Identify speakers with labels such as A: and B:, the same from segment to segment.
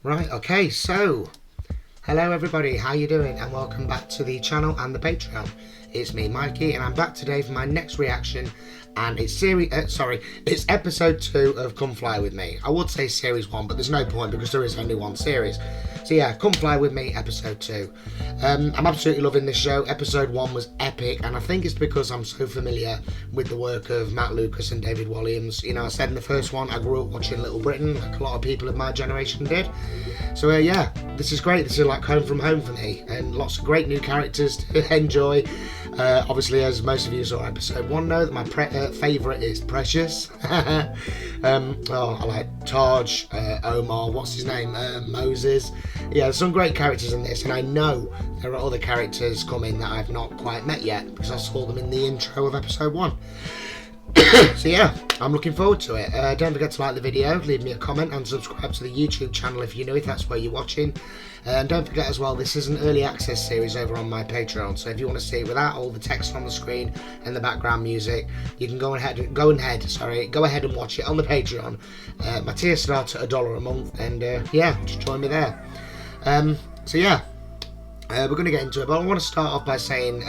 A: Right, okay, so hello everybody, how you doing? And welcome back to the channel and the Patreon. It's me, Mikey, and I'm back today for my next reaction, and it's it's episode 2 of Come Fly With Me. I would say series 1, but there's no point because there is only one series. So yeah, Come Fly With Me, episode 2. I'm absolutely loving this show. Episode 1 was epic, and I think it's because I'm so familiar with the work of Matt Lucas and David Walliams. You know, I said in the first one, I grew up watching Little Britain, like a lot of people of my generation did. So yeah, this is great. This is like home from home for me, and lots of great new characters to enjoy. Obviously, as most of you saw episode 1 know, that my favourite is Precious. I like Taj, Omar, what's his name, Moses. Yeah, there's some great characters in this, and I know there are other characters coming that I've not quite met yet, because I saw them in the intro of episode 1. So yeah, I'm looking forward to it. Don't forget to like the video, leave me a comment, and subscribe to the YouTube channel if you're new, if that's where you're watching. And don't forget as well, this is an early access series over on my Patreon, so if you want to see it without all the text on the screen and the background music, you can go ahead and watch it on the Patreon. My tier starts at $1 a month, and yeah, just join me there. So yeah, we're going to get into it, but I want to start off by saying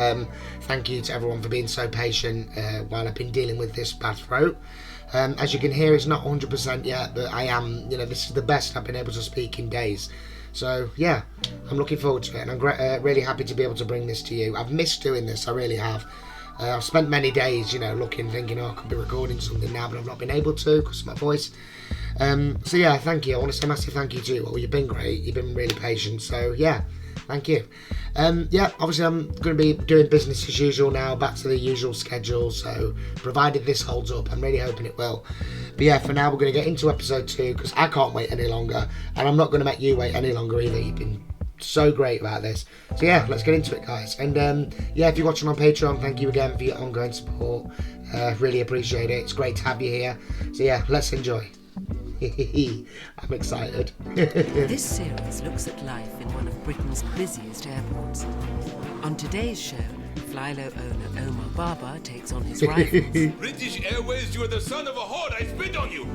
A: thank you to everyone for being so patient while I've been dealing with this bad throat. As you can hear, it's not 100% yet, but I am, this is the best I've been able to speak in days. So yeah, I'm looking forward to it, and I'm really happy to be able to bring this to you. I've missed doing this, I really have. I've spent many days, looking, thinking, oh, I could be recording something now, but I've not been able to because of my voice. So yeah, thank you. I want to say a massive thank you to you. Well, you've been great. You've been really patient. So yeah, thank you. Yeah, obviously I'm going to be doing business as usual now, back to the usual schedule. So provided this holds up, I'm really hoping it will. But yeah, for now we're going to get into episode 2 because I can't wait any longer, and I'm not going to make you wait any longer either. You've been so great about this. So yeah, let's get into it, guys. And yeah, if you're watching on Patreon, thank you again for your ongoing support. Really appreciate it. It's great to have you here. So yeah, let's enjoy. I'm excited.
B: This series looks at life in one of Britain's busiest airports. On today's show, Flylo owner Omar Baba takes on his rivals.
C: British Airways, you are the son of a whore. I spit on you.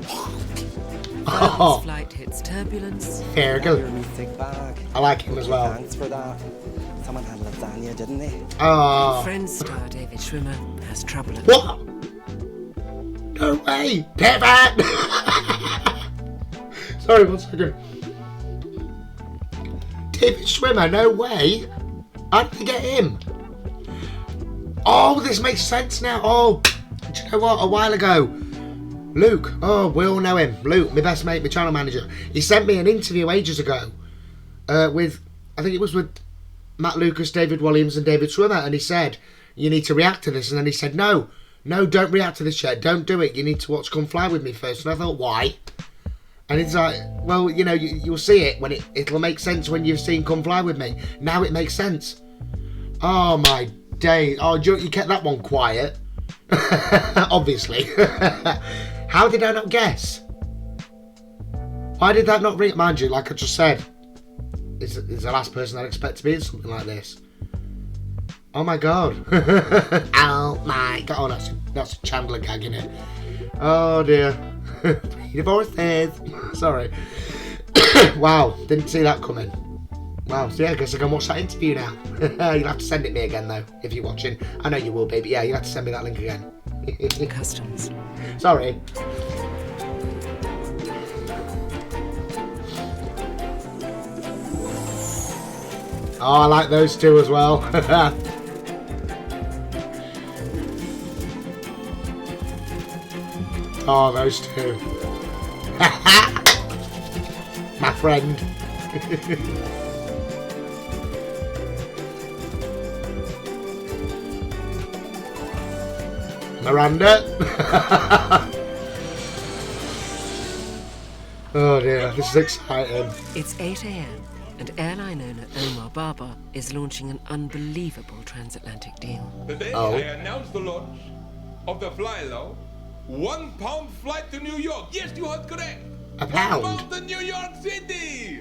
B: Flylo's flight hits turbulence.
A: Here we go.
D: Your wee thick bag.
A: I like him as well.
D: Thanks for that. Someone had lasagna, didn't they?
A: Oh.
B: Friends star David Schwimmer has trouble at
A: What? No way! David! Sorry, 1 second. David Schwimmer, no way! How did they get him? Oh, this makes sense now. Oh, do you know what? A while ago, Luke, oh, we all know him. Luke, my best mate, my channel manager. He sent me an interview ages ago with, I think it was with Matt Lucas, David Walliams and David Schwimmer, and he said, you need to react to this. And then he said, no, don't react to this yet. Don't do it. You need to watch Come Fly With Me first. And I thought, why? And it's like, well, you'll see it when it'll make sense when you've seen Come Fly With Me. Now it makes sense. Oh my days. Oh, you kept that one quiet. Obviously. How did I not guess? Why did that not ring? Mind you, like I just said, is the last person I'd expect to be in something like this. Oh my god. Oh my god. Oh, that's a Chandler gag, innit? Oh dear. 3 divorces. Sorry. Wow, didn't see that coming. Wow, so yeah, I guess I can watch that interview now. You'll have to send it me again though, if you're watching. I know you will be, but yeah, you'll have to send me that link again.
B: customs.
A: Sorry. Oh, I like those two as well. Oh, those two. My friend. Miranda. Oh dear, this is exciting.
B: It's 8 a.m. and airline owner Omar Baba is launching an unbelievable transatlantic deal.
C: Today I announce the launch of the Flylo £1 flight to New York. Yes, you heard correct.
A: £1?
C: to New York City.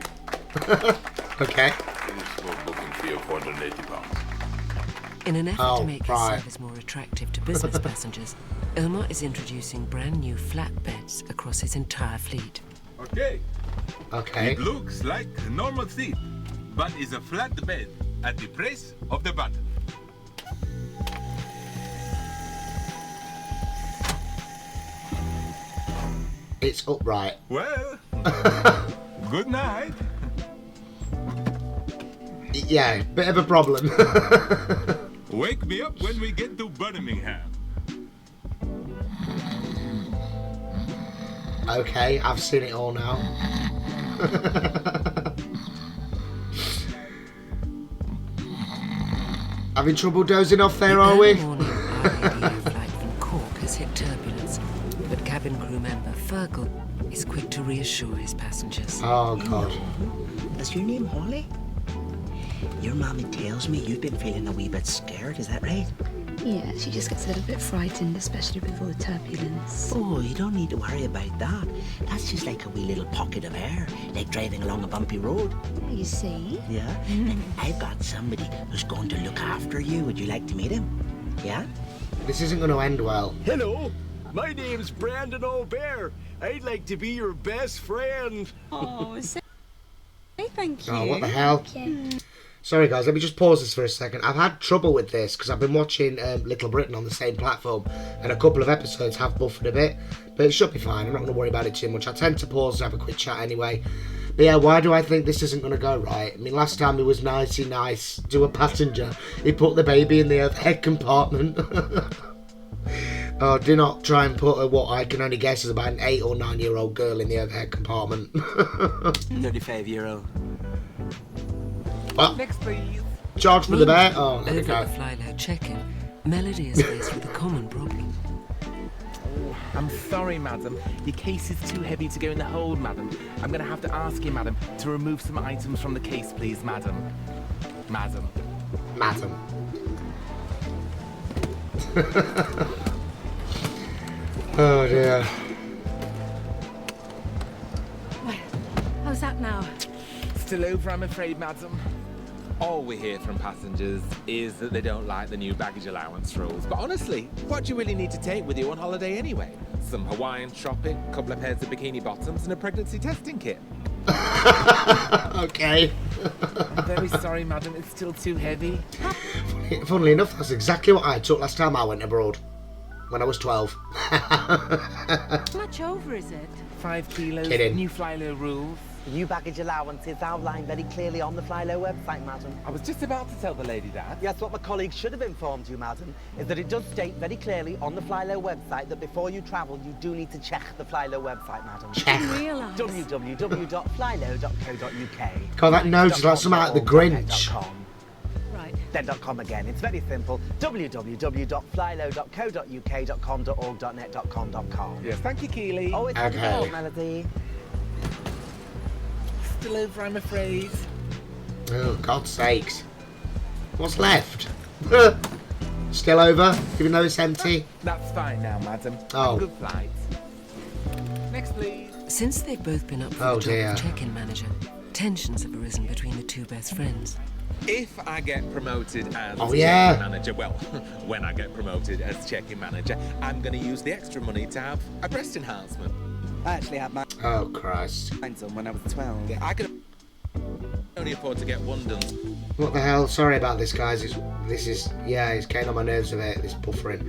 A: Okay.
C: Finish smoke booking fee of £480.
B: In an effort to make his service more attractive to business passengers, Omar is introducing brand new flatbeds across his entire fleet.
C: Okay,
A: Okay.
C: It looks like a normal seat, but is a flat bed at the place of the button.
A: It's upright.
C: Well, good night.
A: Yeah, bit of a problem.
C: Wake me up when we get to Birmingham.
A: Okay, I've seen it all now. Having trouble dozing off there, are we?
B: The morning RADA flight from Cork has hit turbulence, but cabin crew member Fergal is quick to reassure his passengers.
A: Oh, God.
E: Is your name Holly? Your mommy tells me you've been feeling a wee bit scared, is that right?
F: Yeah, she just gets a little bit frightened, especially with all the turbulence.
E: Oh, you don't need to worry about that. That's just like a wee little pocket of air, like driving along a bumpy road.
F: You see?
E: Yeah? And I've got somebody who's going to look after you. Would you like to meet him? Yeah?
A: This isn't going to end well.
G: Hello, my name's Brandon O'Bear. I'd like to be your best friend.
F: Oh, say thank you.
A: Oh, what the hell? Sorry, guys, let me just pause this for a second. I've had trouble with this because I've been watching Little Britain on the same platform, and a couple of episodes have buffered a bit, but it should be fine. I'm not going to worry about it too much. I tend to pause and have a quick chat anyway. But yeah, why do I think this isn't going to go right? I mean, last time he was nicey nice to a passenger. He put the baby in the overhead compartment. Oh, do not try and put what I can only guess is about an 8 or 9 year old girl in the overhead compartment.
D: €35.
A: Well,
H: Next, please.
A: charge for the bear. Oh, there we
B: Over
A: go.
B: at the fly-low check-in, Melody is faced with a common problem.
H: Oh, I'm sorry, madam. Your case is too heavy to go in the hold, madam. I'm going to have to ask you, madam, to remove some items from the case, please, madam. Madam.
A: Madam. Oh dear.
F: How's that now?
H: Still over, I'm afraid, madam. All we hear from passengers is that they don't like the new baggage allowance rules. But honestly, what do you really need to take with you on holiday anyway? Some Hawaiian shopping, a couple of pairs of bikini bottoms, and a pregnancy testing kit.
A: Okay.
H: I'm very sorry, madam. It's still too heavy.
A: Funnily enough, that's exactly what I took last time I went abroad. When I was 12.
F: How much over is it?
H: 5 kilos,
A: Kidding.
H: new fly-low rules.
E: New baggage allowance is outlined very clearly on the Flylow website, madam.
H: I was just about to tell the lady that.
E: Yes, what my colleague should have informed you, madam, is that it does state very clearly on the Flylow website that before you travel, you do need to check the Flylow website, madam.
A: Check.
F: Realise.
E: www.flylow.co.uk.
A: God, that nose is like something out of the Grinch.
F: Right.
E: Then .com again. It's very simple. www.flylow.co.uk.com.org.net.com.com.
H: Yes, thank you, Keely.
E: Oh, it's
A: Okay.
E: okay. Melody.
H: Still over, I'm afraid.
A: Oh, God's sakes. What's left? Still over, even though it's empty?
H: That's fine now, madam.
A: Oh.
H: Good flight. Next, please.
B: Since they've both been up for
A: Oh,
B: the job
A: dear.
B: of check-in manager, tensions have arisen between the two best friends.
H: If I get promoted as
A: Oh, yeah.
H: check-in manager, well, when I get promoted as check-in manager, I'm going to use the extra money to have a breast enhancement.
D: I actually had mine
A: Oh, Christ.
D: done when I was 12.
H: I could only afford to get one done.
A: What the hell? Sorry about this, guys. It's getting on my nerves a bit, this buffering.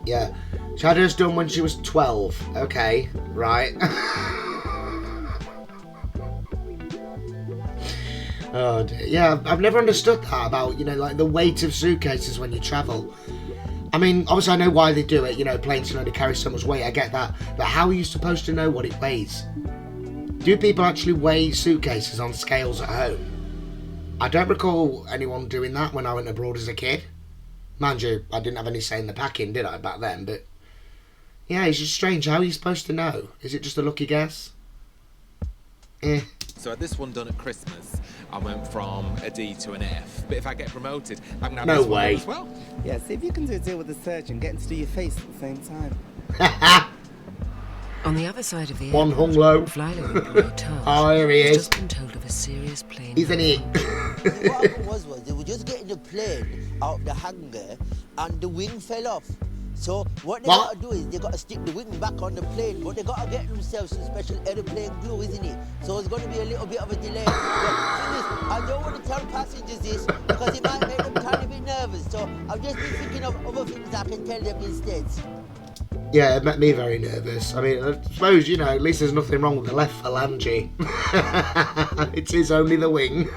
A: Yeah. She had hers done when she was 12. Okay, right. Oh dear. Yeah, I've never understood that about, like the weight of suitcases when you travel. I mean, obviously I know why they do it, planes can only carry so much weight, I get that. But how are you supposed to know what it weighs? Do people actually weigh suitcases on scales at home? I don't recall anyone doing that when I went abroad as a kid. Mind you, I didn't have any say in the packing, did I, back then? But yeah, it's just strange. How are you supposed to know? Is it just a lucky guess? Eh.
H: So I had this one done at Christmas. I went from a D to an F. But if I get promoted, I'm going to have
A: No
H: this one
A: way.
H: done as well.
D: Yeah, see if you can do a deal with the surgeon, get him to do your face at the same time.
B: On the other side of the
A: One
B: airport,
A: hung low.
B: Flylow employee Taj
A: Oh, here he
B: has
A: is.
B: just been told of a serious plane
A: He's an
B: malfunction.
A: idiot.
I: What happened was they were just getting the plane out the hangar and the wing fell off. So what they
A: What?
I: got to do is they got to stick the wing back on the plane, but they got to get themselves some special aeroplane glue, isn't it? So it's going to be a little bit of a delay. But thing is, I don't want to tell passengers this because it might make them tiny bit nervous. So I've just been thinking of other things I can tell them instead.
A: Yeah, it made me very nervous. I mean, I suppose, you know, at least there's nothing wrong with the left phalange. It is only the wing.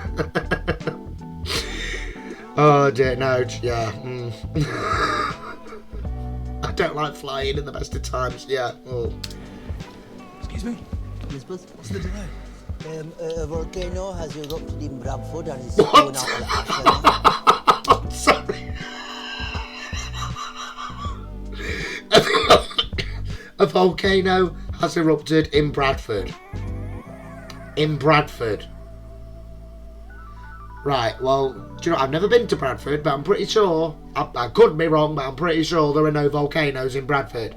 A: Oh dear, no, yeah. I don't like flying in the best of times, yeah. Oh.
G: Excuse me?
I: Yes, boss?
G: What's the delay?
I: A volcano has erupted in Bradford and is spewing out the ash.
A: I'm sorry. A volcano has erupted in Bradford. In Bradford. Right, well, do you know, I've never been to Bradford, but I'm pretty sure, I could be wrong, but I'm pretty sure there are no volcanoes in Bradford.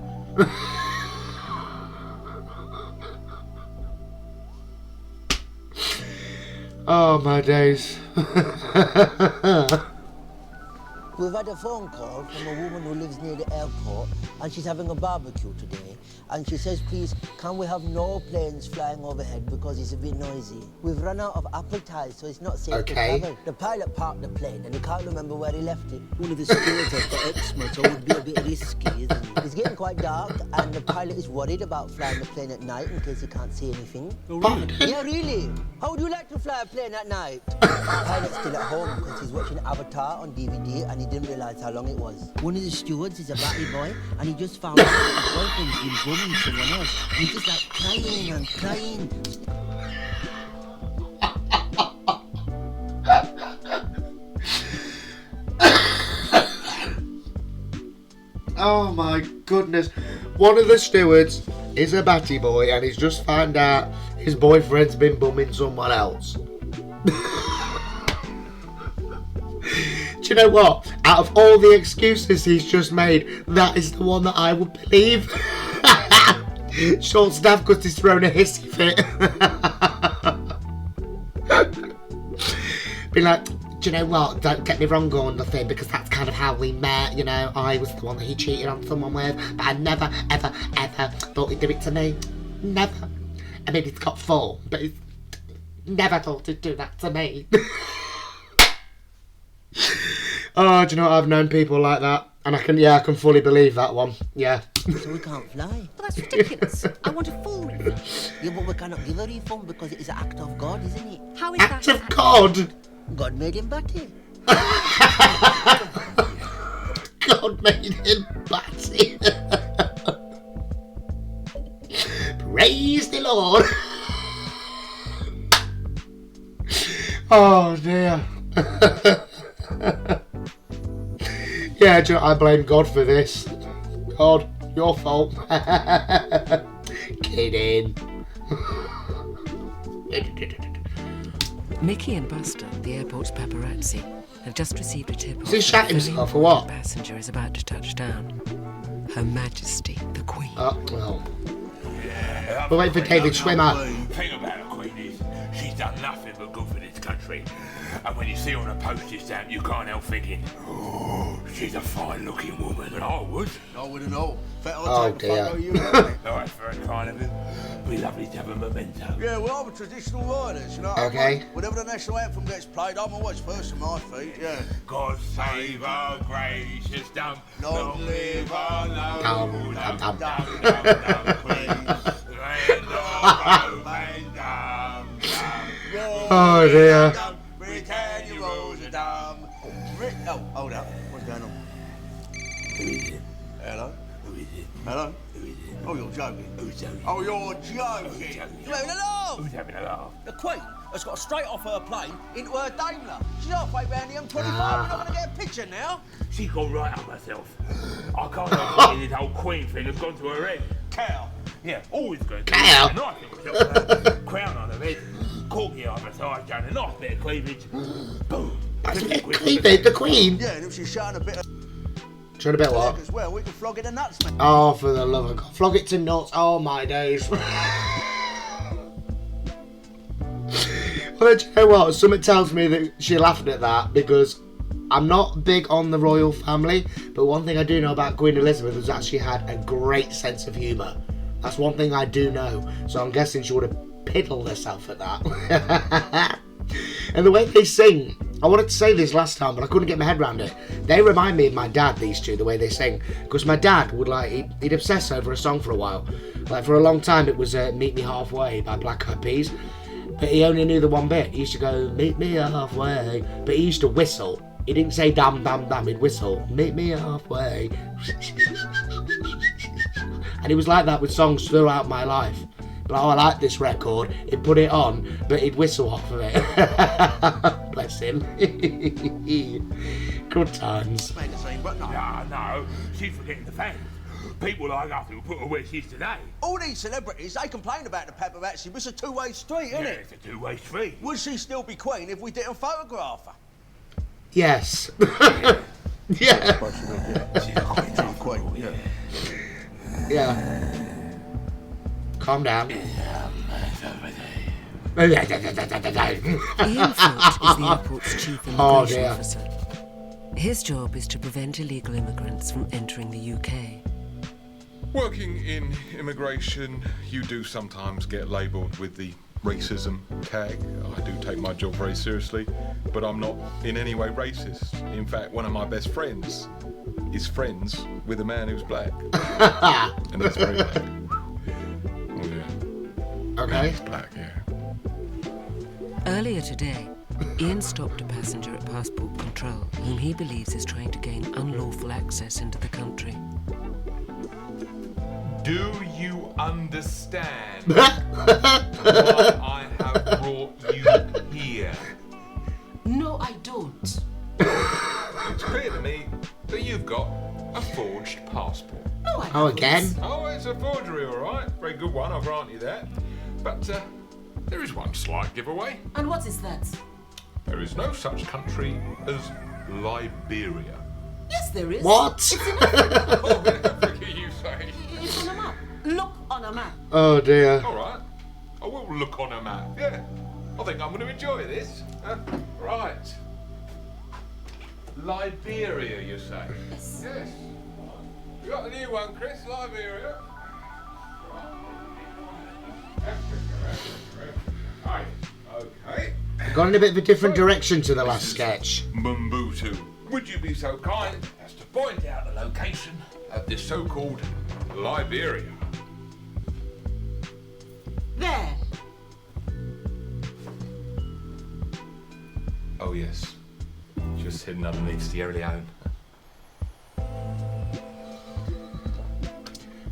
A: Oh, my days.
I: We've had a phone call from a woman who lives near the airport and she's having a barbecue today. And she says, please, can we have no planes flying overhead because it's a bit noisy? We've run out of apple ties, so it's not safe to travel. The pilot parked the plane and he can't remember where he left it. One of the stewards has got eczema, so it would be a bit risky, isn't it? It's getting quite dark and the pilot is worried about flying the plane at night in case he can't see anything.
A: Oh, really?
I: Yeah, really? How would you like to fly a plane at night? The pilot's still at home because he's watching Avatar on DVD and he didn't realise how long it was. One of the stewards is a batty boy and he just found out that his boyfriend's been bumming someone else. And he's just like crying and crying.
A: Oh my goodness. One of the stewards is a batty boy and he's just found out his boyfriend's been bumming someone else. Do you know what? Out of all the excuses he's just made, that is the one that I would believe. Short staff because he's thrown a hissy fit. Be like, do you know what? Don't get me wrong or nothing, because that's kind of how we met. You know, I was the one that he cheated on someone with, but I never, ever, ever thought he'd do it to me. Never. I mean, he's got 4, but he's never thought he'd do that to me. Oh, do you know what? I've known people like that, and I can fully believe that one. Yeah.
I: So we can't fly.
B: Well, that's ridiculous. I want a full refund.
I: Yeah, but we cannot give a refund because it is an act of God, isn't it?
B: How is
A: Act
B: that?
A: of God.
I: God made him batty.
A: God made him batty. Praise the Lord. Oh dear. Yeah, do you know, I blame God for this. God, your fault. Kidding.
B: Mickey and Buster, the airport's paparazzi, have just received a tip.
A: Is he shat himself or what?
B: The passenger is about to touch down. Her Majesty, the Queen.
A: Oh, well. We're waiting for David Schwimmer.
C: The thing about a queen is she's done nothing but good for this country. And when you see her on a postage stamp, you can't help thinking, oh, she's a fine-looking woman. And I would.
G: I wouldn't know.
A: Oh dear.
C: Oh, that's very kind of him. It'd be lovely to have a memento.
G: Yeah, well, I'm a traditional riders, you know.
A: Okay.
G: Whenever the national anthem gets played, I'm always first on my feet, yeah.
C: God save our gracious dumb.
G: Long live our
A: Dum, dum, dum. Oh dear.
G: Britannia rolls a dum. Oh, hold up. What's going on? Hello? Hello? Oh, you're joking.
C: Who's joking?
G: Oh, you're joking.
I: You having a laugh?
C: Who's having a laugh?
I: The Queen has got straight off her plane into her Daimler. She's halfway round the M25. We're not going to get a picture now.
C: She got right up herself. I can't help thinking this whole Queen thing has gone to her head.
G: Cow.
C: Yeah, always going to
A: Cow?
C: a nice little crown on her head, corky over side, down a nice bit of cleavage. Boom.
A: Cleavage, the Queen.
G: Yeah, and if she's showing a bit of
A: Trying a bit what?
G: as well, we can flog it to nuts, mate.
A: Oh, for the love of God. Flog it to nuts. Oh, my days. Well, do you know what? Something tells me that she laughed at that because I'm not big on the royal family, but one thing I do know about Queen Elizabeth was that she had a great sense of humour. That's one thing I do know. So I'm guessing she would have piddled herself at that. And the way they sing, I wanted to say this last time, but I couldn't get my head around it. They remind me of my dad, these two, the way they sing. Because my dad would he'd obsess over a song for a while. Like for a long time it was Meet Me Halfway by Black Eyed Peas. But he only knew the one bit. He used to go, meet me halfway. But he used to whistle. He didn't say damn, damn, damn, he'd whistle. Meet me halfway. And he was like that with songs throughout my life. But I like this record. He'd put it on, but he'd whistle off of it. Bless him. Good times.
C: No, she's forgetting the fans. People like us who put her where she is today.
J: All these celebrities, they complain about the paparazzi, but it's a two-way street, isn't
C: Yeah,
J: it?
C: it's a two-way street.
J: Would she still be queen if we didn't photograph her?
A: Yes. Yeah.
J: She's queen, yeah.
A: Yeah. Calm down.
B: Ian Foot is the airport's chief immigration officer. His job is to prevent illegal immigrants from entering the UK.
K: Working in immigration, you do sometimes get labelled with the racism tag. I do take my job very seriously, but I'm not in any way racist. In fact, one of my best friends is friends with a man who's black. And that's very black. Oh, yeah.
A: Okay.
K: He's black, yeah.
B: Earlier today, Ian stopped a passenger at passport control whom he believes is trying to gain unlawful access into the country.
K: Do you understand why I have brought you here?
L: No, I don't.
K: It's clear to me that you've got a forged passport.
L: No, I
A: Oh, again?
K: Oh, it's a forgery, all right. Very good one, I'll grant you that. But there is one slight giveaway.
L: And what is that?
K: There is no such country as Liberia.
L: Yes, there is.
A: What?
K: Oh, look at you say.
L: It's on a map. Look on a map.
A: Oh dear.
K: All right. I will look on a map, yeah. I think I'm going to enjoy this. Right. Liberia, you say?
L: Yes.
K: Yes. You got the new one, Chris, Liberia. Right. Okay.
A: Gone in a bit of a different direction to the last sketch.
K: Mumbutu, would you be so kind as to point out the location of this so-called Liberia?
L: There.
K: Oh yes, just hidden underneath Sierra Leone.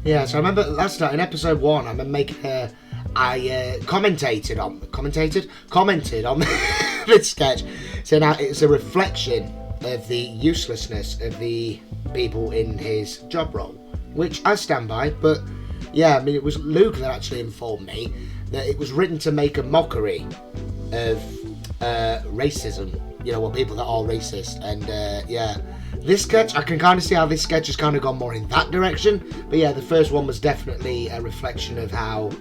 A: Yeah, so I remember last night in episode 1, I remember making I commented on this sketch, saying how it's a reflection of the uselessness of the people in his job role, which I stand by. But yeah, I mean, it was Luke that actually informed me that it was written to make a mockery of racism, you know, people that are racist. And yeah, this sketch, I can kind of see how this sketch has kind of gone more in that direction. But yeah, the first one was definitely a reflection of how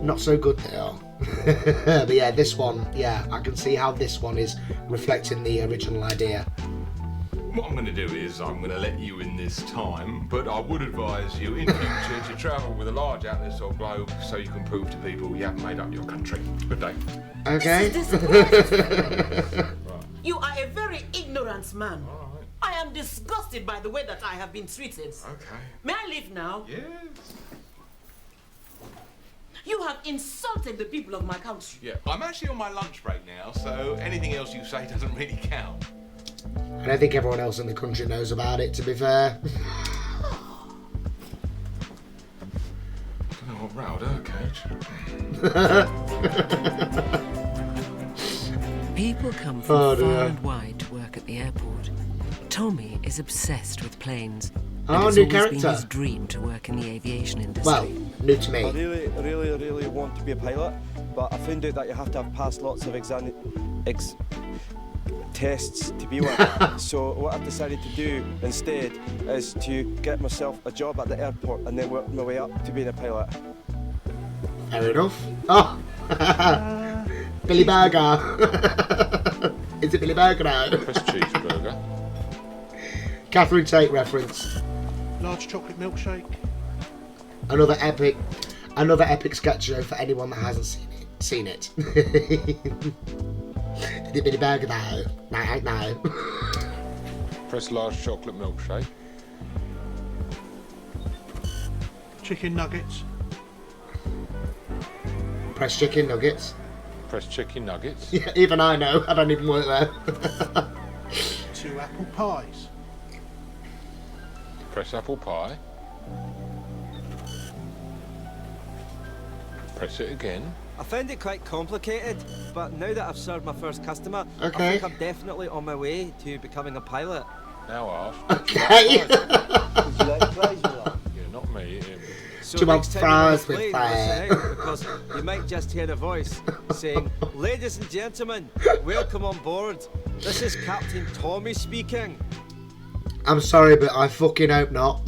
A: not so good they are. But yeah, this one, yeah, I can see how this one is reflecting the original idea.
K: What I'm going to do is I'm going to let you in this time, but I would advise you in future to travel with a large atlas or globe so you can prove to people you haven't made up your country. Good day.
A: Okay.
L: This is disgraceful. You are a very ignorant man.
K: All right.
L: I am disgusted by the way that I have been treated.
K: Okay.
L: May I leave now?
K: Yes.
L: You have insulted the people of my country.
K: Yeah, I'm actually on my lunch break now, so anything else you say doesn't really count.
A: I don't think everyone else in the country knows about it, to be fair.
K: I don't know what route, Cage.
B: People come from far and wide to work at the airport. Tommy is obsessed with planes.
A: Oh,
B: it's
A: new
B: always
A: character.
B: been his dream to work in the aviation industry.
A: Well, new to
M: I
A: me.
M: really want to be a pilot, but I found out that you have to have passed lots of tests to be one. So what I've decided to do instead is to get myself a job at the airport and then work my way up to being a pilot.
A: Fair enough. Oh, Billy Burger. Is it Billy Burger now?
K: Press cheeseburger.
A: Catherine Tate reference.
N: Large chocolate milkshake.
A: Another epic sketch show for anyone that hasn't seen it. Is it Billy Burger now? No.
K: Press large chocolate milkshake.
N: Chicken nuggets.
A: Press chicken nuggets.
K: Press chicken nuggets.
A: Yeah, even I know. I don't even work there.
N: 2 apple pies.
K: Press apple pie. Press it again.
M: I found it quite complicated, but now that I've served my first customer,
A: Okay.
M: I think I'm definitely on my way to becoming a pilot.
K: Now ask.
A: Okay.
I: Would you like fries with that?
K: Yeah, not me.
M: So
A: Do you want
M: next time
A: fries
M: you're on a
A: with
M: plane, listen
A: fire?
M: out, because you might just hear a voice saying, "Ladies and gentlemen, welcome on board. This is Captain Tommy speaking."
A: I'm sorry, but I fucking hope not.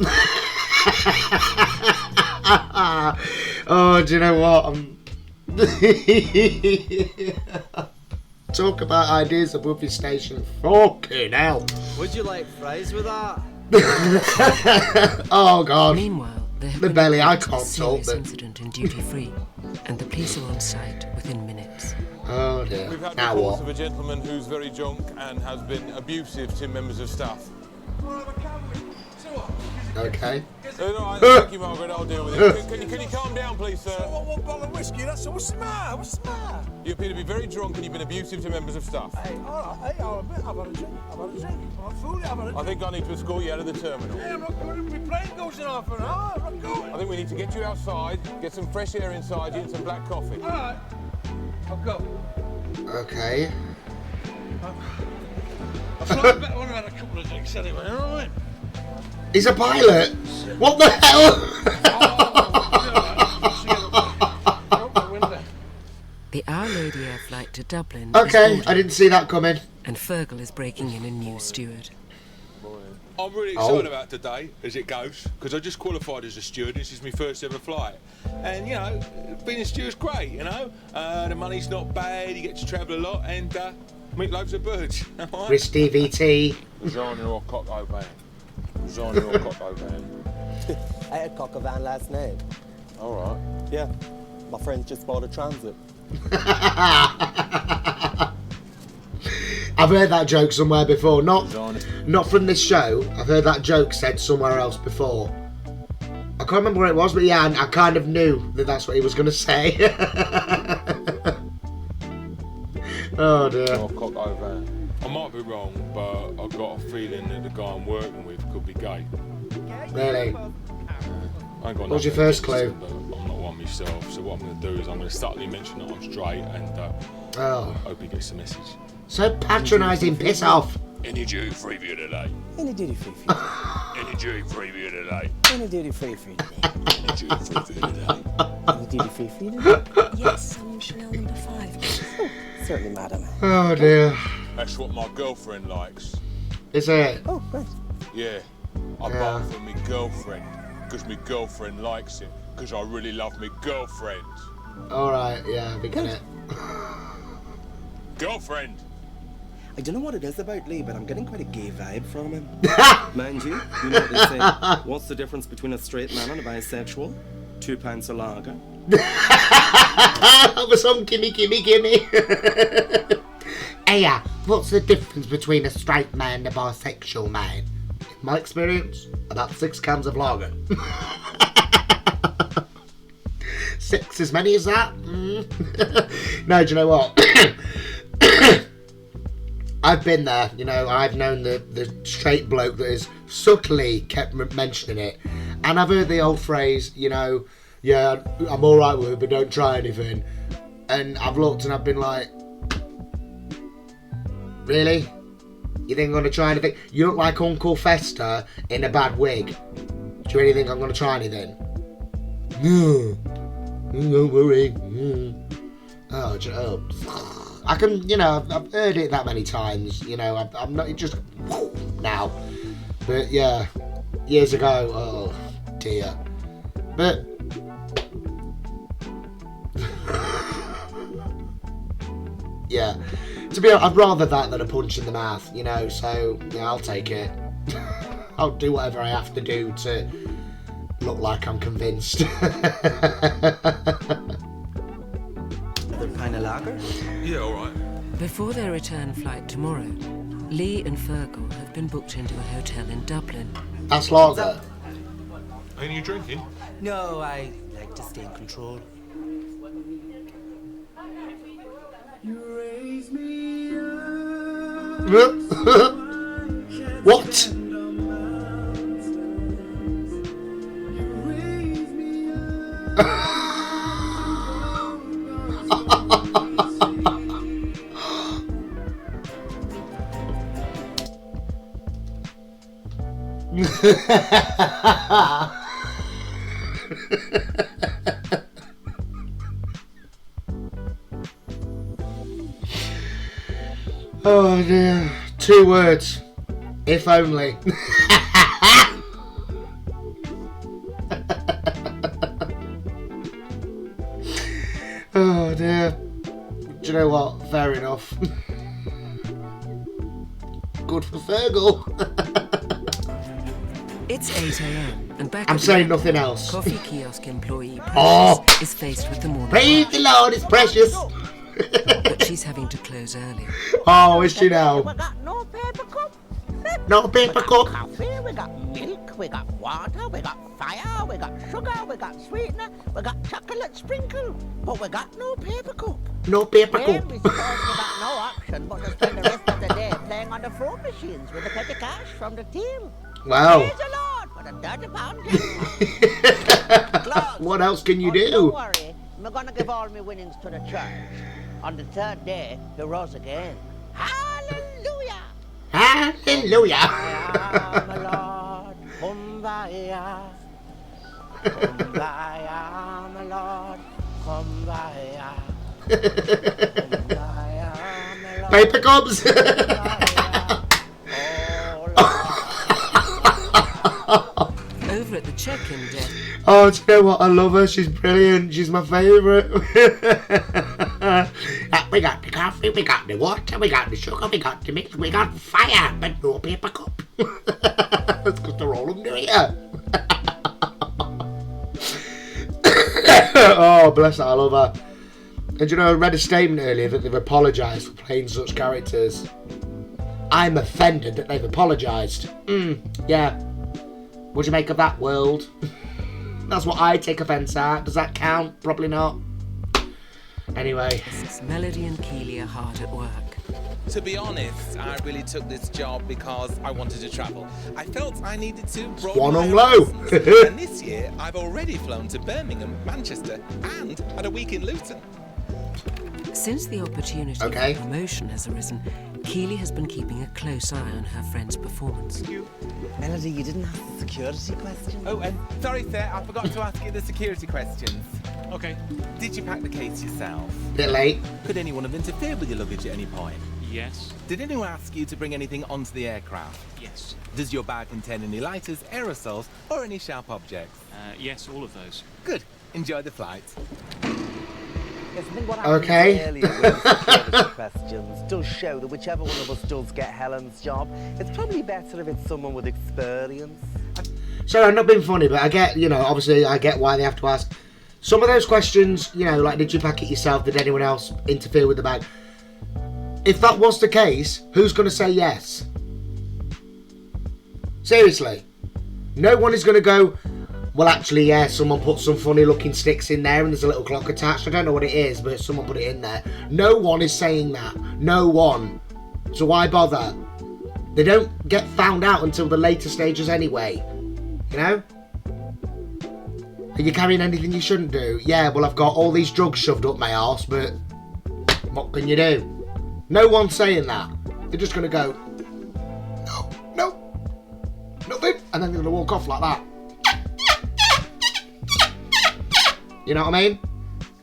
A: Oh, do you know what? Talk about ideas above your station. Fucking hell.
M: Would you like fries with that?
A: Oh, God.
B: Meanwhile, there have
A: The
B: been
A: belly, I
B: reports of a
A: can't talk,
B: serious
A: but...
B: incident in duty free, and the police are on site within minutes.
A: Oh, dear.
O: We've had
A: Now
O: reports
A: what?
O: of a gentleman who's very drunk and has been abusive to members of staff.
A: Okay.
O: No, thank you, Margaret. I'll deal with it. Can you calm down, please, sir?
J: I want one bottle of whiskey, that's all. What's the matter? What's the matter?
O: You appear to be very drunk and you've been abusive to members of staff.
J: Hey, all right, hey, I've had a drink. I've had a drink. I'm not fooling you, I've had a drink.
O: I think I need to escort you out of the terminal.
J: Hey, I'm not going. My plane goes in half an hour. I'm not going.
O: I think we need to get you outside, get some fresh air inside you and some black coffee.
J: All right, I'll go.
A: Okay.
J: I fly better when I've had a couple of drinks anyway, you know what I mean?
A: He's a pilot. What the hell?
B: The Our Lady Air flight to Dublin. is
A: Okay,
B: ordered,
A: I didn't see that coming.
B: and Fergal is breaking in a new steward.
O: I'm really excited about today, as it goes, because I just qualified as a steward. This is my first ever flight. And, you know, being a steward's great, you know. The money's not bad, you get to travel a lot, and meet loads of birds.
A: Rich DVT.
O: Lasagna or coq au vin. Lasagna or coq au vin.
D: I had coq au vin last night.
O: All right.
M: Yeah, my friend just bought a transit.
A: I've heard that joke somewhere before. Not from this show. I've heard that joke said somewhere else before. I can't remember where it was, but yeah, I kind of knew that that's what he was going to say. Oh dear.
O: Or coq au vin. I might be wrong, but I've got a feeling that the guy I'm working with could be gay.
A: Really?
O: I ain't got
A: What was your
O: nothing
A: first
O: against
A: clue?
O: him, but I'm not one myself, so what I'm going to do is I'm going to subtly mention that I'm straight and
A: Oh.
O: hope he gets the message.
A: So patronising, piss off.
O: Any duty free for you today?
J: Any duty free for you.
O: Any duty free for you today?
J: Any duty free for you today.
O: Any duty free for you today?
J: Any duty free for you today.
F: Yes, I'm Chanel number 5.
J: Certainly, madam.
A: Oh dear.
O: That's what my girlfriend likes.
A: Is it?
J: Oh, great.
O: Yeah, I
A: Yeah.
O: bought for my girlfriend, because my girlfriend likes it, because I really love my girlfriend.
A: Alright, yeah, we get it.
O: Girlfriend!
M: I don't know what it is about Lee, but I'm getting quite a gay vibe from him. Mind you, you know what they say. What's the difference between a straight man and a bisexual? 2 pints of lager.
A: That was some gimme. Hey, what's the difference between a straight man and a bisexual man? In my experience, about 6 cans of lager. 6, as many as that? No, do you know what? I've been there, you know, I've known the straight bloke that has subtly kept mentioning it. And I've heard the old phrase, you know, yeah, I'm alright with it, but don't try anything. And I've looked and I've been like, really? You think I'm going to try anything? You look like Uncle Fester in a bad wig. Do you really think I'm going to try anything? No. Don't worry. Oh, I can, you know, I've heard it that many times, you know, I'm not just now. But yeah, years ago, oh dear. But yeah, To be honest, I'd rather that than a punch in the mouth, you know, so yeah, I'll take it. I'll do whatever I have to do to look like I'm convinced.
E: Another pint of lager?
O: Yeah, all right.
B: Before their return flight tomorrow, Lee and Fergal have been booked into a hotel in Dublin.
A: That's lager.
O: Ain't you drinking?
E: No, I like to stay in control.
A: What? Oh dear. 2 words. If only. Oh dear. Do you know what? Fair enough. Good for Fergal.
B: It's 8 a.m. and back
A: I'm
B: at the
A: saying
B: airport,
A: nothing else.
B: Coffee kiosk employee Precious
A: Oh.
B: is faced with the morning
A: Praise the Lord, it's precious.
B: but she's having to close early.
A: Oh, is she now?
P: We got no paper cup.
A: No paper cup.
P: Coffee, we got milk, we got water, we got fire, we got sugar, we got sweetener, we got chocolate sprinkle, but we got no paper cup.
A: No paper
P: Then
A: cup.
P: we suppose we got no option but to spend the rest of the day playing on the phone machines with the petty cash from the till.
A: Wow.
P: Praise the Lord for the £30 jackpot.
A: What else can you
P: Don't
A: do?
P: worry, I'm gonna give all my winnings to the church. On the 3rd day, he rose again. Hallelujah!
A: Hallelujah!
P: My Lord, kumbaya, kumbaya, my Lord, kumbaya, kumbaya, my Lord.
A: Paper cups.
B: Over at the check-in desk,
A: Oh, do you know what? I love her. She's brilliant. She's my favourite. We got the coffee, we got the water, we got the sugar, we got the mix, we got fire, but no paper cup. That's because they're all under here. Oh, bless her. I love her. And you know, I read a statement earlier that they've apologised for playing such characters. I'm offended that they've apologised. Yeah. What'd you make of that, world? That's what I take offence at. Does that count? Probably not. Anyway.
B: Melody and Keely are hard at work.
H: To be honest, I really took this job because I wanted to travel. I felt I needed to broaden
A: One
H: my
A: on low.
H: horizons. And this year, I've already flown to Birmingham, Manchester, and had a week in Luton.
B: Since the opportunity for promotion has arisen, Keely has been keeping a close eye on her friend's performance.
E: Melody, you didn't ask the security question.
H: Oh, and sorry, sir, I forgot to ask you the security questions. Okay. Did you pack the case yourself?
A: Bit late.
H: Could anyone have interfered with your luggage at any point?
Q: Yes.
H: Did anyone ask you to bring anything onto the aircraft?
Q: Yes.
H: Does your bag contain any lighters, aerosols, or any sharp objects?
Q: Yes, all of those.
H: Good. Enjoy the flight.
E: Yes, I think what I
A: Okay.
E: earlier with the security questions does show that whichever one of us does get Helen's job, it's probably better if it's someone with experience.
A: So I'm not being funny, but I get, you know, obviously I get why they have to ask. Some of those questions, you know, like did you pack it yourself? Did anyone else interfere with the bag? If that was the case, who's going to say yes? Seriously. No one is going to go, well, actually, yeah, someone put some funny looking sticks in there and there's a little clock attached. I don't know what it is, but someone put it in there. No one is saying that. No one. So why bother? They don't get found out until the later stages anyway. You know? Are you carrying anything you shouldn't do? Yeah, well, I've got all these drugs shoved up my arse, but what can you do? No one's saying that. They're just going to go, no, nothing. And then they're going to walk off like that. You know what I mean?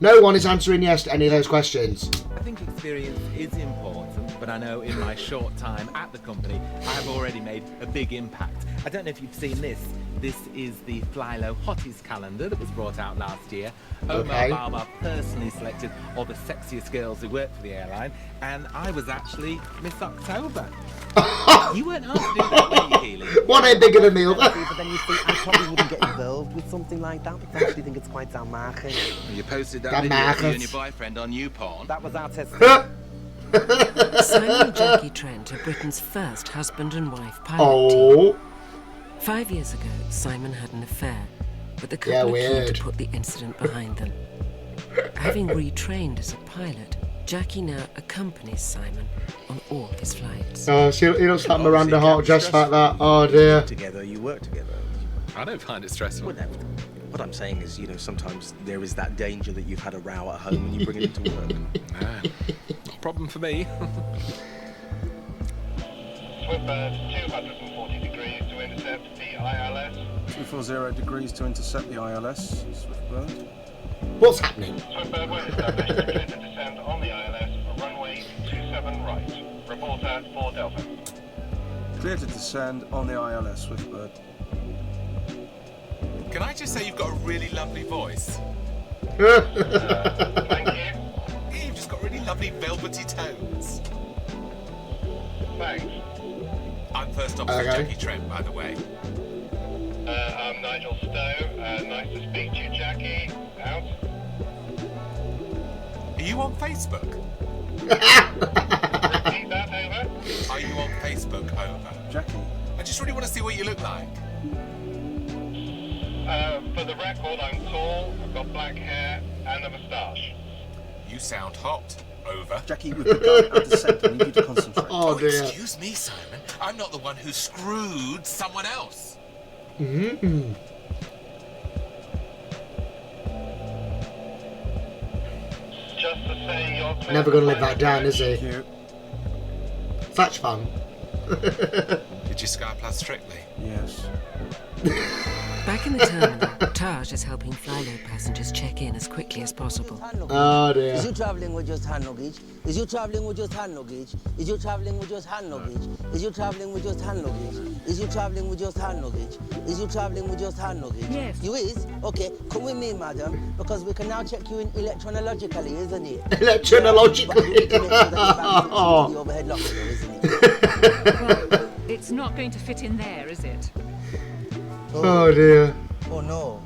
A: No one is answering yes to any of those questions.
H: I think experience is important, but I know in my short time at the company, I have already made a big impact. I don't know if you've seen this. This is the Flylow Hotties calendar that was brought out last year.
A: Okay.
H: Omar Barber personally selected all the sexiest girls who work for the airline, and I was actually Miss October. You weren't asked to do that, were you, Keely?
A: One ain't bigger than the other.
E: But then you see, I probably wouldn't get involved with something like that, because I actually think it's quite downmarket.
H: You posted that
A: Dan
H: video of you
A: Marcus.
H: and your boyfriend on YouPorn.
E: That was our test.
B: Simon and Jackie Trent are Britain's first husband and wife pilot
A: Oh.
B: team. 5 years ago, Simon had an affair, but the
A: Yeah,
B: couple are keen
A: weird.
B: to put the incident behind them. Having retrained as a pilot, Jackie now accompanies Simon on all his flights.
A: Oh, he looks like Miranda Hart dressed like that. Oh dear.
M: Together, you work together.
H: I don't find it stressful.
M: Well, no. What I'm saying is, you know, sometimes there is that danger that you've had a row at home and you bring it into work.
H: Not a problem for me.
Q: Swifbird 240 degrees to intercept the ILS.
M: 240 degrees to intercept the ILS, Swifbird.
A: What's happening?
Q: Swifbird was established and cleared to descend on the ILS for runway 27 right. Report out for Delta.
M: Clear to descend on the ILS, Swifbird.
H: Can I just say you've got a really lovely voice?
Q: Thank you.
H: You've just got really lovely velvety tones.
Q: Thanks.
H: I'm First Officer
A: Okay.
H: Jackie Trent, by the way.
Q: I'm Nigel Stowe. Nice to speak to you, Jackie. Out.
H: Are you on Facebook?
Q: Repeat that, over.
H: Are you on Facebook? Over.
M: Jackie.
H: I just really want to see what you look like.
Q: For the record, I'm tall, I've got black hair, and a moustache.
H: You sound hot. Over.
M: Jackie, with regard to descent, I need you to concentrate.
A: Oh dear.
H: Excuse me, Simon. I'm not the one who screwed someone else.
A: Mm-hmm.
Q: Just to say you're clear.
A: Never gonna live that down, is he?
M: Thank you.
A: Such fun.
H: Did you Sky Plus strictly?
M: Yes.
B: Back in the terminal, Taj is helping Flylow passengers check in as quickly as possible.
A: Oh dear.
I: Is you traveling with just hand luggage? Is you traveling with just hand luggage? Is you traveling with just hand luggage? Is you traveling with just hand luggage? Is you traveling with just hand luggage? Is you traveling with just hand luggage?
F: Yes.
I: You is? Okay, come with me, madam, because we can now check you in electronologically, isn't it?
A: Electronologically.
I: But we need to make sure that your bag is
A: Oh.
I: in the overhead locker, though, isn't it?
F: Well, it's not going to fit in there, is it?
A: Oh dear.
I: Oh no.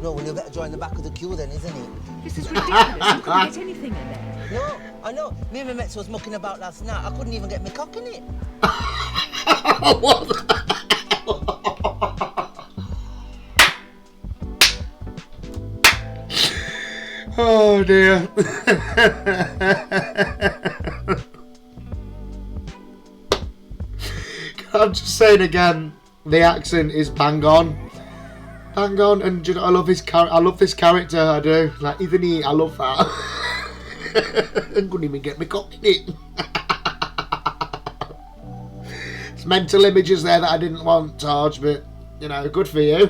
I: No, well you better join the back of the queue then, isn't it?
F: This is ridiculous. You couldn't get anything in there.
I: No, I know. Me and my mates was mucking about last night. I couldn't even get my cock in it.
A: What the- Oh dear. I'm just saying again, the accent is bang on. Bang on, and you know, I love his I love this character, I do. Like, even he, I love that. I couldn't even get me cock in it. It's mental images there that I didn't want, Taj, but, you know, good for you.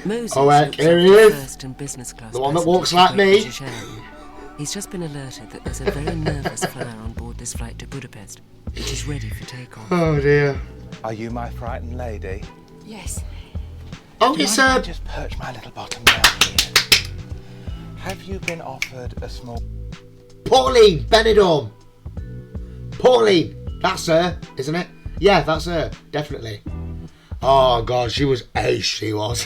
B: Moses
A: Oh,
B: looks
A: here he
B: after
A: is.
B: first and business class
A: The one that
B: passengers
A: walks
B: for
A: like me.
B: British Airways. He's just been alerted that there's a very nervous flyer on board this flight to Budapest, which is ready for takeoff.
A: Oh dear.
R: Are you my frightened lady?
F: Yes.
A: Oh,
R: Do
A: he
R: you mind if I
A: said.
R: just perch my little bottom down here? Have you been offered a small...
A: Pauline Benidorm. Pauline. That's her, isn't it? Yeah, that's her. Definitely. Oh, God, she was ace, she was.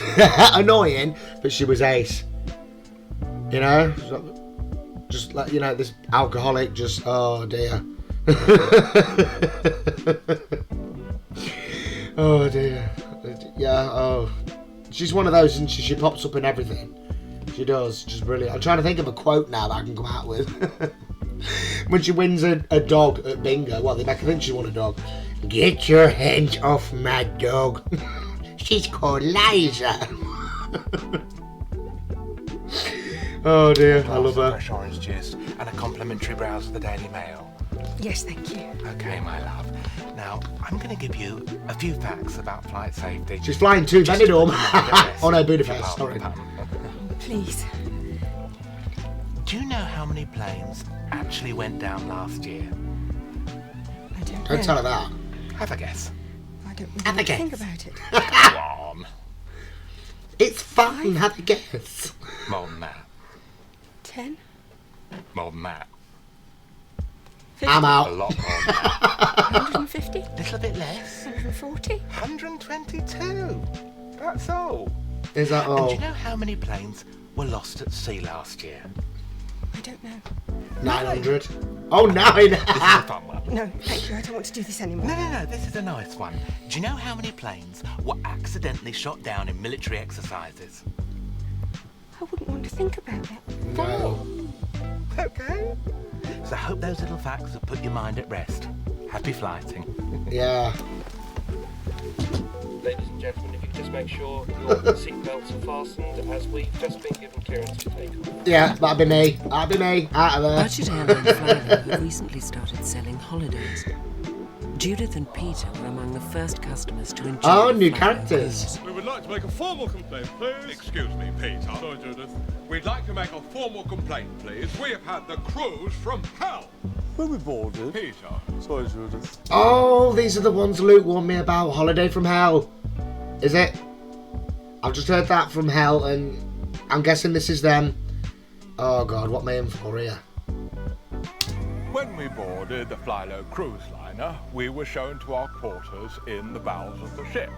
A: Annoying, but she was ace. You know? Just like, you know, this alcoholic just, oh, dear. Oh, dear. Yeah, oh. She's one of those, isn't she? She pops up in everything. She does. She's brilliant. I'm trying to think of a quote now that I can come out with. When she wins a dog at bingo, well, they make her think she won a dog. Get your hands off my dog. She's called Liza. Oh dear, I love her.
R: Fresh orange juice and a complimentary browse of the Daily Mail.
F: Yes, thank you.
R: Okay, my love. Now, I'm going to give you a few facts about flight safety.
A: She's flying to
R: Just
A: Benidorm.
R: Budapest.
A: Oh no, Budapest, sorry.
F: Please.
R: Do you know how many planes actually went down last year?
F: I don't
A: Don't tell her that.
R: Have a guess.
F: I
S: don't really
A: Have a guess.
S: think about it.
R: Come on.
A: It's fine. Have a guess.
R: More than that.
S: 10?
R: More than that.
S: 50?
A: I'm out.
R: A lot more than that.
S: 150?
R: Little bit less.
S: 140?
R: 122. That's all.
A: Is that
R: And
A: all?
R: do you know how many planes were lost at sea last year?
S: I don't know.
A: 900. Oh, 9.
R: This is a fun one.
S: No, thank you. I don't want to do this anymore.
R: No, this is a nice one. Do you know how many planes were accidentally shot down in military exercises?
S: I wouldn't want to think about that.
A: No.
R: Okay. So I hope those little facts have put your mind at rest. Happy flighting.
A: Yeah.
T: Ladies and gentlemen, if you could just make sure your seatbelts are fastened as we've just been given clearance to take off.
A: Yeah, that'd be me. That'd be me. Out of there.
B: Budget airline Flyloo have recently started selling holidays. Judith and Peter were among the first customers to enjoy
A: Oh, new
B: Flyloo
A: characters.
B: cruise.
O: We would like to make a formal complaint, please. Excuse me, Peter. Sorry, Judith. We'd like to make a formal complaint, please. We have had the cruise from hell.
G: When we boarded.
O: Peter.
G: Sorry, Judith.
A: Oh, these are the ones Luke warned me about. Holiday from Hell. Is it? I've just heard that from Hell, and I'm guessing this is them. Oh, God, what am I in for here?
O: When we boarded the Flyloo cruise liner, we were shown to our quarters in the bowels of the ship.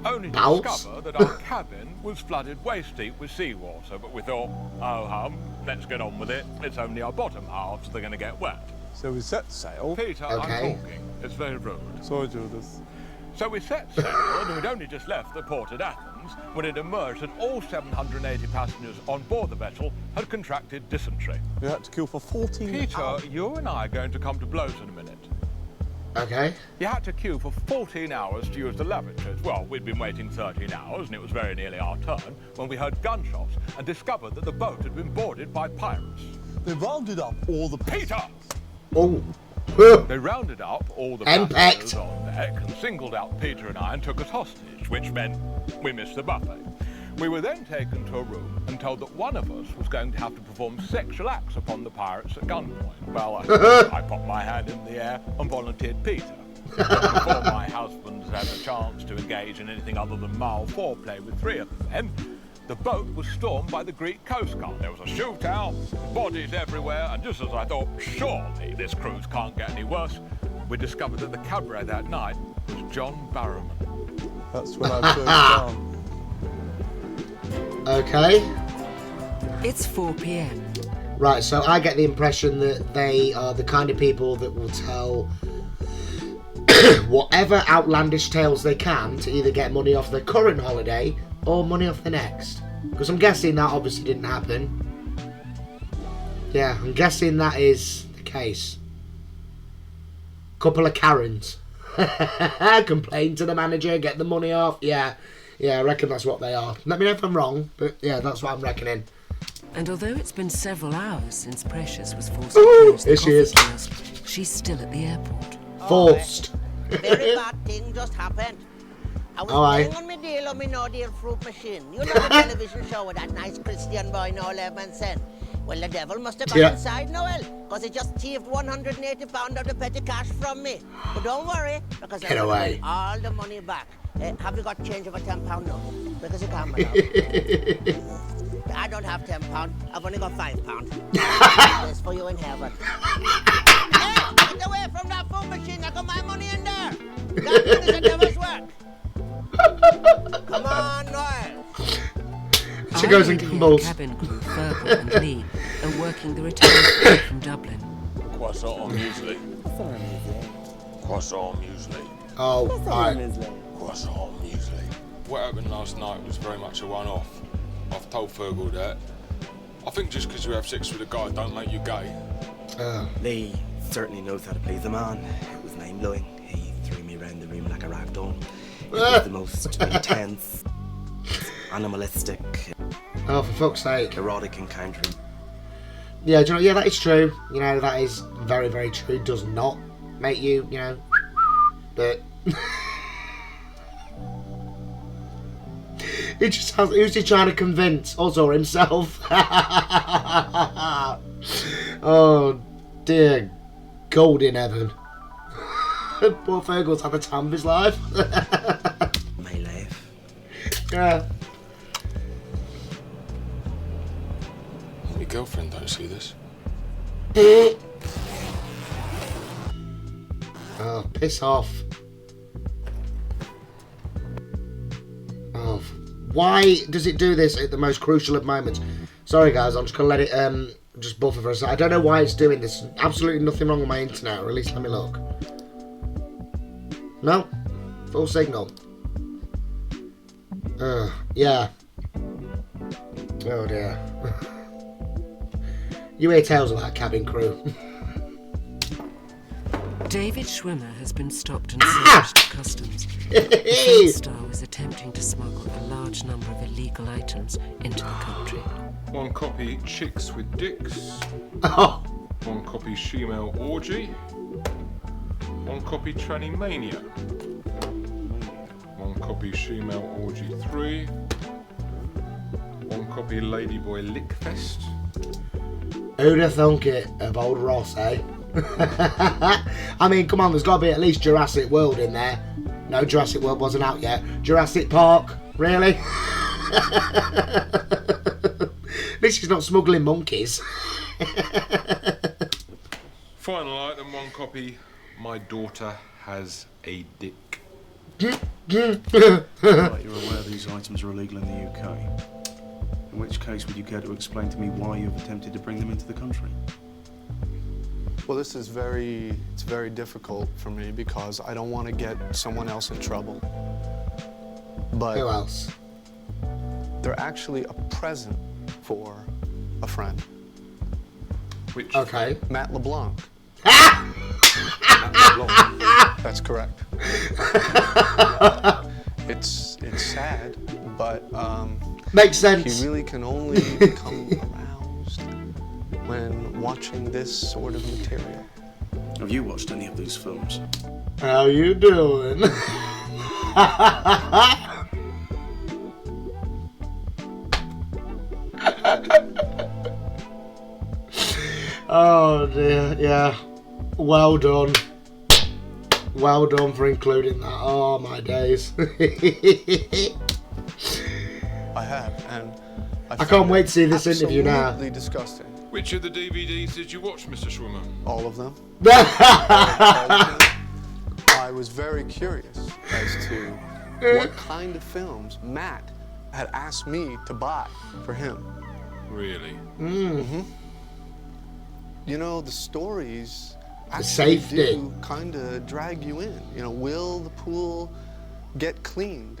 O: Only to
A: Bowels?
O: discover that our cabin was flooded waist deep with seawater, but we thought, oh hum, let's get on with it. It's only our bottom halves that are going to get wet.
G: So we set sail.
O: Peter,
A: Okay.
O: I'm talking. It's very rude.
G: Sorry, Judith.
O: So we set sail, and we'd only just left the port at Athens when it emerged that all 780 passengers on board the vessel had contracted dysentery.
G: We had to queue for 14
O: Peter,
G: hours.
O: you and I are going to come to blows in a minute.
A: Okay.
O: You had to queue for 14 hours to use the lavatories. Well, we'd been waiting 13 hours, and it was very nearly our turn, when we heard gunshots and discovered that the boat had been boarded by pirates.
G: They rounded up all the
O: Peter!
A: Oh.
O: They rounded up all the
A: And
O: passengers
A: pecked.
O: on deck and singled out Peter and I and took us hostage, which meant we missed the buffet. We were then taken to a room and told that one of us was going to have to perform sexual acts upon the pirates at gunpoint. Well, I popped my hand in the air and volunteered Peter. Before my husband had a chance to engage in anything other than mild foreplay with three of the men, the boat was stormed by the Greek Coast Guard. There was a shootout, bodies everywhere, and just as I thought, surely this cruise can't get any worse, we discovered that the cabaret that night was John Barrowman.
G: That's when I first down.
A: Okay.
B: It's 4 p.m.
A: Right, so I get the impression that they are the kind of people that will tell whatever outlandish tales they can to either get money off their current holiday or money off the next. Because I'm guessing that obviously didn't happen. Yeah, I'm guessing that is the case. Couple of Karens. Complain to the manager, get the money off. Yeah, I reckon that's what they are. Let me know if I'm wrong, but yeah, that's what I'm reckoning.
B: And although it's been several hours since Precious was forced
A: Ooh,
B: to close the
A: here she
B: coffee
A: is.
B: kiosk, she's still at the airport.
A: Forced.
P: Very bad thing just happened. I was
A: Aye.
P: playing on my deal on my no deal fruit machine. You know the television show with that nice Christian boy, no 11 cent. Well, the devil must have gone inside, Noel, because he just thieved £180 of the petty cash from me. But don't worry, because
A: Get
P: I'm
A: away.
P: gonna all the money back. Have you got change of a £10 note? Because you can't, my love. I don't have £10. I've only got £5. This for you in heaven. Hey, get away from that food machine. I got my money in there. That is the devil's work. Come on, Noel.
A: She goes in
B: Irene
A: Campbell's.
B: Cabin crew Fergal and Lee are working the return flight from Dublin.
C: Croissant or muesli? Croissant muesli.
A: Oh, alright.
C: Croissant muesli. What happened last night was very much a one-off. I've told Fergal that. I think just because you have sex with a guy don't make you gay.
M: Lee certainly knows how to play the man. It was mind-blowing. He threw me around the room like a rag doll. It was the most intense, animalistic,
A: Oh, for fuck's sake.
M: erotic encounter.
A: Yeah, do you know, yeah, that is true. You know, that is very, very true. It does not make you, you know, but he just has, who's he trying to convince? Us or himself? Oh, dear God in heaven. Poor Fergal's had the time of his life. Yeah.
O: My girlfriend don't see this.
A: Oh, piss off. Oh, why does it do this at the most crucial of moments? Sorry guys, I'm just gonna let it just buffer for a second. I don't know why it's doing this. Absolutely nothing wrong with my internet, or at least let me look. No? Full signal. Yeah. Oh dear. You hear tales of that cabin crew.
B: David Schwimmer has been stopped and searched at customs. The film star was attempting to smuggle a large number of illegal items into the country.
K: One copy Chicks with Dicks.
A: Oh.
K: One copy Shemale Orgy. One copy Tranny Mania. One copy Shemale Orgy 3. One copy Ladyboy Lickfest.
A: Who'd have thunk it of old Ross, eh? I mean, come on, there's got to be at least Jurassic World in there. No, Jurassic World wasn't out yet. Jurassic Park, really? At least he's not smuggling monkeys.
K: Final item, one copy My Daughter Has a Dick.
U: Right, you're aware these items are illegal in the UK. In which case, would you care to explain to me why you've attempted to bring them into the country?
N: Well, this is very difficult for me because I don't want to get someone else in trouble. But
A: who else?
N: They're actually a present for a friend.
K: Which?
A: Okay.
N: Matt LeBlanc. Matt LeBlanc. That's correct. It's sad, but
A: makes sense.
N: He really can only become aroused when watching this sort of material.
U: Have you watched any of these films?
A: How you doing? Oh dear, yeah. Well done. Well done for including that. Oh my days.
N: I have, and
A: I can't wait to see this interview now.
N: Absolutely disgusting.
K: Which of the DVDs did you watch, Mr. Schwimmer?
N: All of them. I was very curious as to what kind of films Matt had asked me to buy for him.
K: Really?
N: Mm-hmm. You know, the stories
A: actually
N: do kind of drag you in. You know, will the pool get cleaned?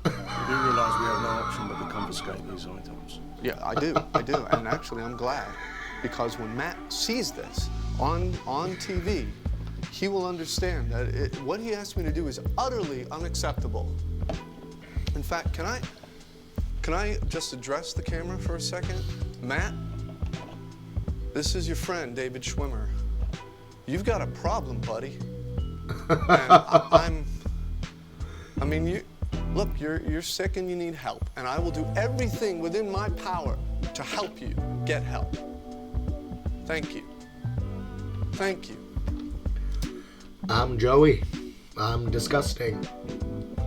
U: You do realise we have no option but to confiscate these items?
N: Yeah, I do, and actually I'm glad, because when Matt sees this on TV, he will understand that what he asked me to do is utterly unacceptable. In fact, can I just address the camera for a second? Matt, this is your friend, David Schwimmer. You've got a problem, buddy. And I mean, look, you're sick and you need help, and I will do everything within my power to help you get help. Thank you. Thank you.
A: I'm Joey. I'm disgusting.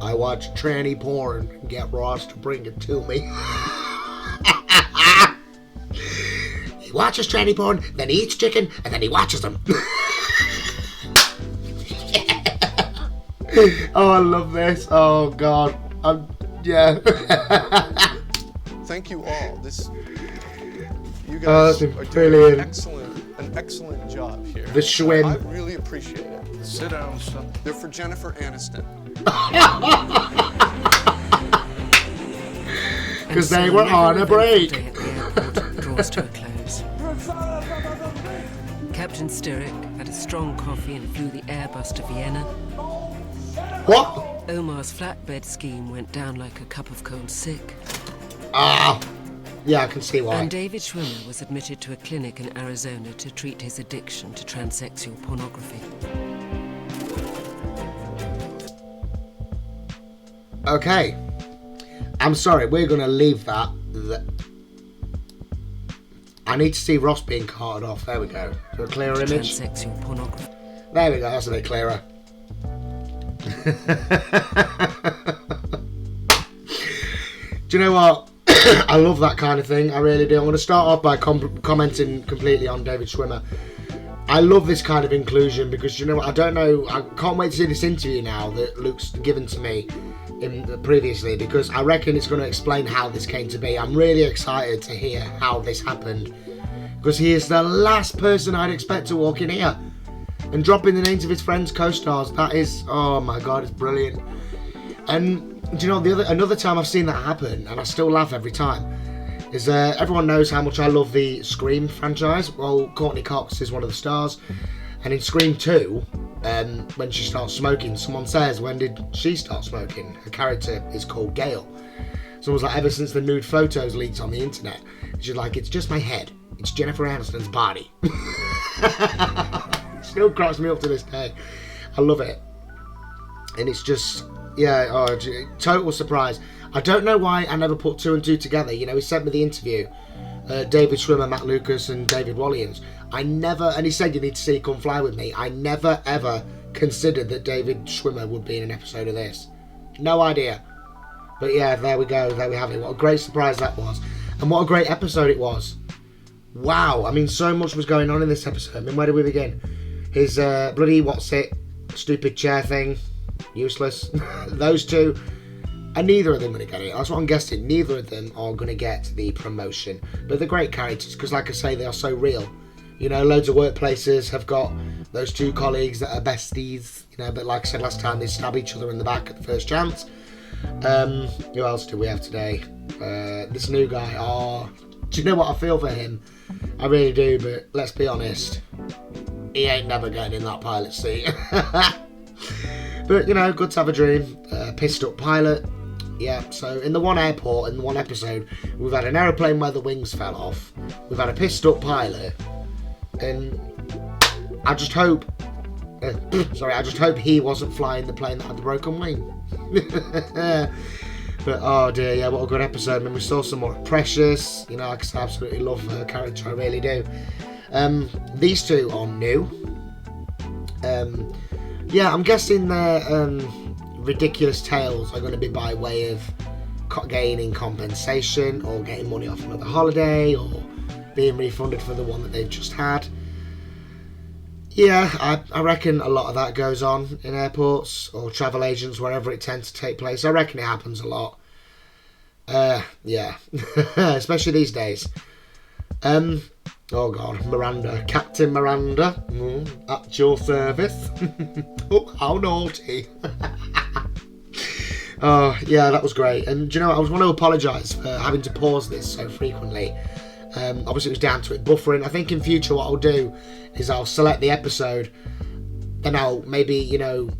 A: I watch tranny porn and get Ross to bring it to me. He watches tranny porn, then he eats chicken, and then he watches them. Oh, I love this. Oh, God. Yeah.
N: Thank you all. You guys are doing an excellent job here.
A: The Schwim.
N: I really appreciate it.
U: Sit down, son.
N: They're for Jennifer Aniston.
A: Because they were on a break.
B: Draws to a close. Captain Sturrock had a strong coffee and flew the Airbus to Vienna.
A: What?
B: Omar's flatbed scheme went down like a cup of cold sick.
A: Ah, yeah, I can see why.
B: And David Schwimmer was admitted to a clinic in Arizona to treat his addiction to transsexual pornography.
A: Okay. I'm sorry, we're going to leave that. I need to see Ross being carted off. There we go. To a clearer image.
B: Transsexual pornography.
A: There we go, that's a bit clearer. Do you know what? I love that kind of thing. I really do. I'm going to start off by commenting completely on David Schwimmer. I love this kind of inclusion because, you know what, I don't know, I can't wait to see this interview now that Luke's given to me previously, because I reckon it's going to explain how this came to be. I'm really excited to hear how this happened, because he is the last person I'd expect to walk in here and drop in the names of his friends, co-stars. That is, oh my god, it's brilliant. And do you know, another time I've seen that happen, and I still laugh every time, is everyone knows how much I love the Scream franchise. Well, Courtney Cox is one of the stars, and in Scream 2, when she starts smoking, someone says, when did she start smoking? Her character is called Gail. Someone's like, ever since the nude photos leaked on the internet. She's like, it's just my head. It's Jennifer Aniston's body. Still cracks me up to this day. I love it. And it's just, yeah, total surprise. I don't know why I never put 2 and 2 together. You know, he sent me the interview. David Schwimmer, Matt Lucas and David Walliams. I never, and he said you need to see Come Fly With Me. I never ever considered that David Schwimmer would be in an episode of this. No idea. But yeah, there we go. There we have it. What a great surprise that was. And what a great episode it was. Wow. I mean, so much was going on in this episode. I mean, where do we begin? His bloody, what's it? Stupid chair thing. Useless. Those two. And neither of them are going to get it. That's what I'm guessing. Neither of them are going to get the promotion. But they're great characters because, like I say, they are so real. You know, loads of workplaces have got those two colleagues that are besties. You know, but like I said last time, they stab each other in the back at the first chance. Who else do we have today? This new guy. Oh, do you know what I feel for him? I really do, but let's be honest. He ain't never getting in that pilot seat. But, you know, good to have a dream. Pissed up pilot. Yeah, so in the one airport, in the one episode, we've had an aeroplane where the wings fell off. We've had a pissed up pilot. And I just hope... I just hope he wasn't flying the plane that had the broken wing. But, oh dear, yeah, what a good episode. I mean, we saw some more Precious. You know, I absolutely love her character, I really do. These two are new. Yeah, I'm guessing their ridiculous tales are going to be by way of gaining compensation or getting money off another holiday or being refunded for the one that they've just had. Yeah, I reckon a lot of that goes on in airports or travel agents, wherever it tends to take place. I reckon it happens a lot. Yeah, especially these days. Oh God, Miranda, Captain Miranda, at your service. Oh, how naughty. Oh, yeah, that was great. And do you know what, I want to apologise for having to pause this so frequently. Obviously it was down to it buffering. I think in future what I'll do is I'll select the episode, then I'll maybe, you know,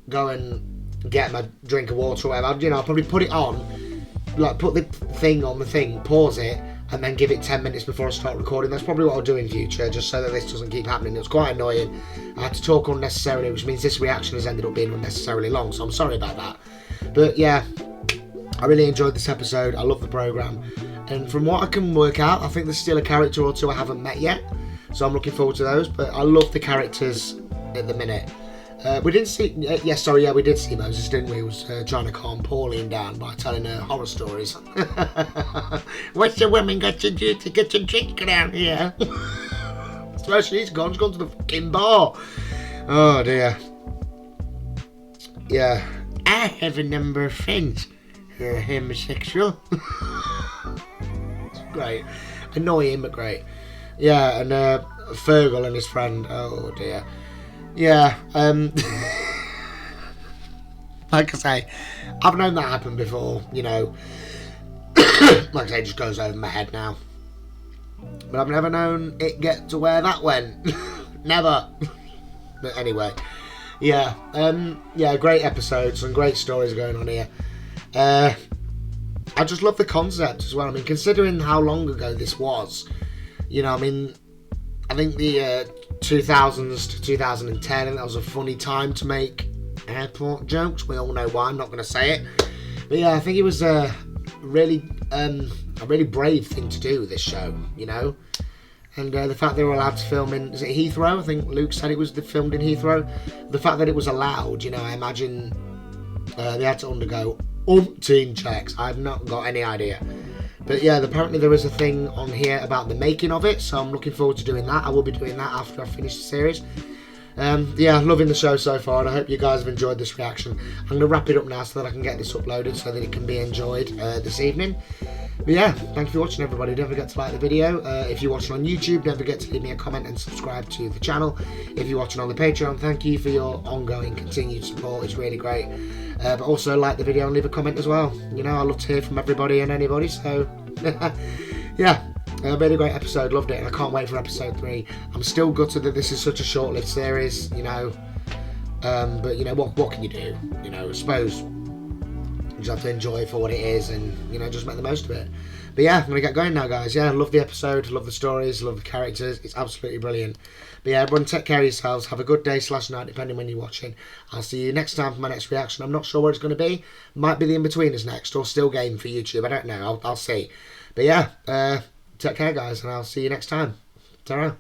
A: go and get my drink of water or whatever. You know, I'll probably put it on, like put the thing on the thing, pause it, and then give it 10 minutes before I start recording. That's probably what I'll do in future, just so that this doesn't keep happening. It was quite annoying. I had to talk unnecessarily, which means this reaction has ended up being unnecessarily long, so I'm sorry about that. But yeah, I really enjoyed this episode. I love the programme. And from what I can work out, I think there's still a character or two I haven't met yet. So I'm looking forward to those. But I love the characters at the minute. We didn't see... we did see Moses, didn't we? He was trying to calm Pauline down by telling her horror stories. What's the woman got to do to get a drink around here? So she's gone to the fucking bar. Oh, dear. Yeah. I have a number of friends who are homosexual. It's great. Annoying, but great. Yeah, and Fergal and his friend. Oh, dear. Yeah, like I say, I've known that happen before, you know. Like I say, it just goes over my head now. But I've never known it get to where that went. Never. But anyway, yeah, great episode, some great stories going on here. I just love the concept as well. I mean, considering how long ago this was, you know, I mean, I think the 2000s to 2010, and that was a funny time to make airport jokes. We all know why, I'm not going to say it. But yeah, I think it was a really brave thing to do, this show, you know. And the fact they were allowed to film in, is it Heathrow? I think Luke said it was filmed in Heathrow. The fact that it was allowed, you know, I imagine they had to undergo umpteen checks. I've not got any idea. But yeah, apparently there is a thing on here about the making of it, so I'm looking forward to doing that. I will be doing that after I finish the series. Yeah, loving the show so far, and I hope you guys have enjoyed this reaction. I'm going to wrap it up now so that I can get this uploaded so that it can be enjoyed this evening. But yeah, thank you for watching, everybody. Don't forget to like the video. If you're watching on YouTube, don't forget to leave me a comment and subscribe to the channel. If you're watching on the Patreon, thank you for your ongoing continued support. It's really great. But also like the video and leave a comment as well. You know, I love to hear from everybody and anybody, so yeah. A really great episode, loved it, and I can't wait for episode 3. I'm still gutted that this is such a short-lived series, you know, but you know, what can you do? You know, I suppose you just have to enjoy it for what it is and, you know, just make the most of it. But yeah, I'm going to get going now, guys. Yeah, love the episode, love the stories, love the characters. It's absolutely brilliant. But yeah, everyone take care of yourselves. Have a good day / night, depending when you're watching. I'll see you next time for my next reaction. I'm not sure what it's going to be. Might be the In-Betweeners next, or Still Game for YouTube. I don't know. I'll see. But yeah, take care, guys, and I'll see you next time. Ta-ra.